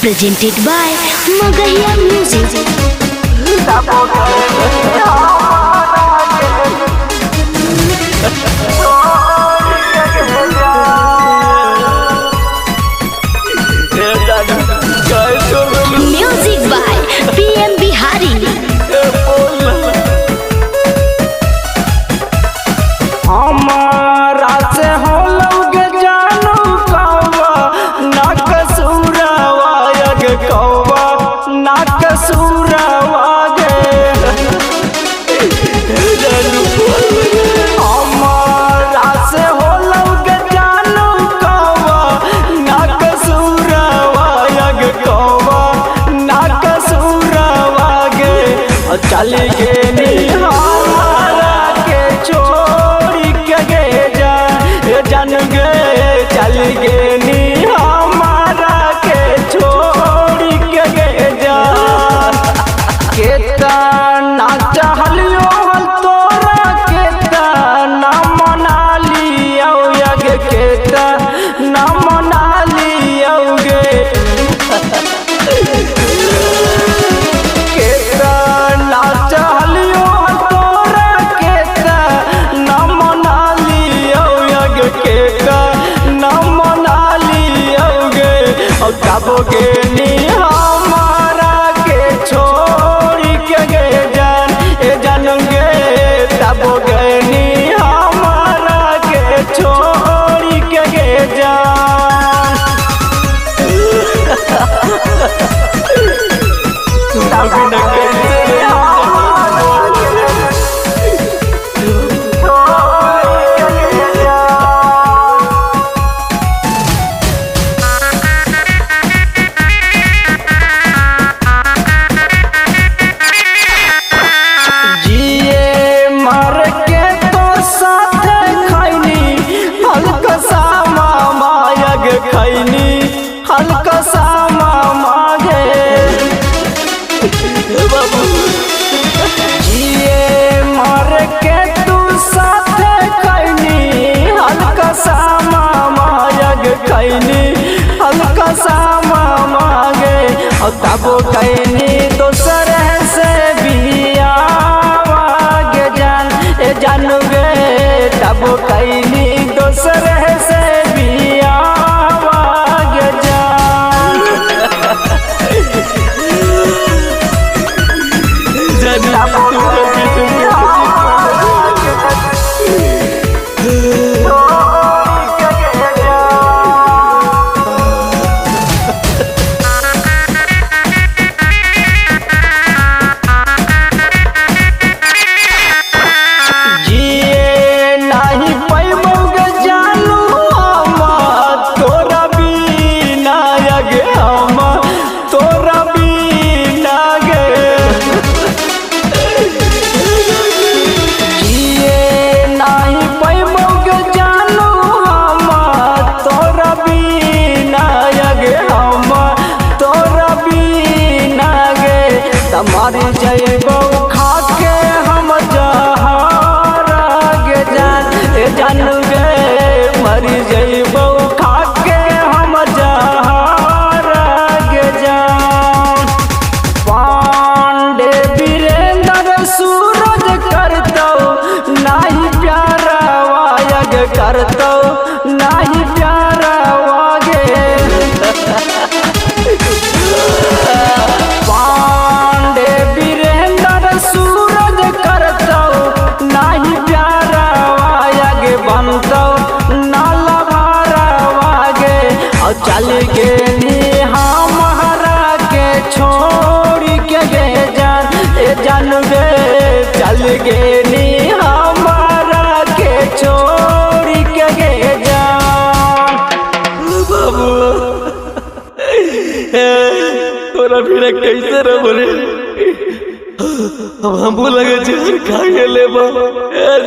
presented by Magahiya Music. Music by PM Bihari. हमारा से हो लोग जानू कौवा ना कसूरवा यग कौवा ना कसूरवा गे हमारा से हो लोग जानू कौवा ना कसूरवा यग कौवा ना कसूरवा गे चली गे निहारा के छोड़ी के गे जान गे चल गे नी हमारा के छोड़ी के गे जान केतना चाहलियो हल तोरा केतना मना लियो यग केतना मना लियो गे केतना चाहलियो हल तोरा केतना मना लियो यग केतना मना लियो गे और कबो गे नी हमारा के छोड़ी के गे जान गे तबो गे नी हमारा के छोड़ी के गे जान जिए मर के तो साथ खैनी हल्का सा मायग खैनी हल्का सा मागे जिए मर के तू साथ खैनी हल्का सा मायग खैनी हल्का सा मागे और तब खैनी दोसर से बिया जानू गे तब कैनी दोसर से बिया गे जान मर जइबो खाके हम जहारा गे जान गे मर जइबो खाके हम जहारा गे जान पांडे वीरेंद्र सूरज करतौ नाही प्यारा वायग करतौ नाही प्यारा वागे सूरज करतौ नाही प्यारा वायग बनतौ नाला भारा वागे और चल गे नी हमारा के छोड़ी के गे जान गे चल गे नी हमारा के छोड़ी के गे जान बाबू तोरा फिर कैसे रे बोले हम बोला के खा गेले बा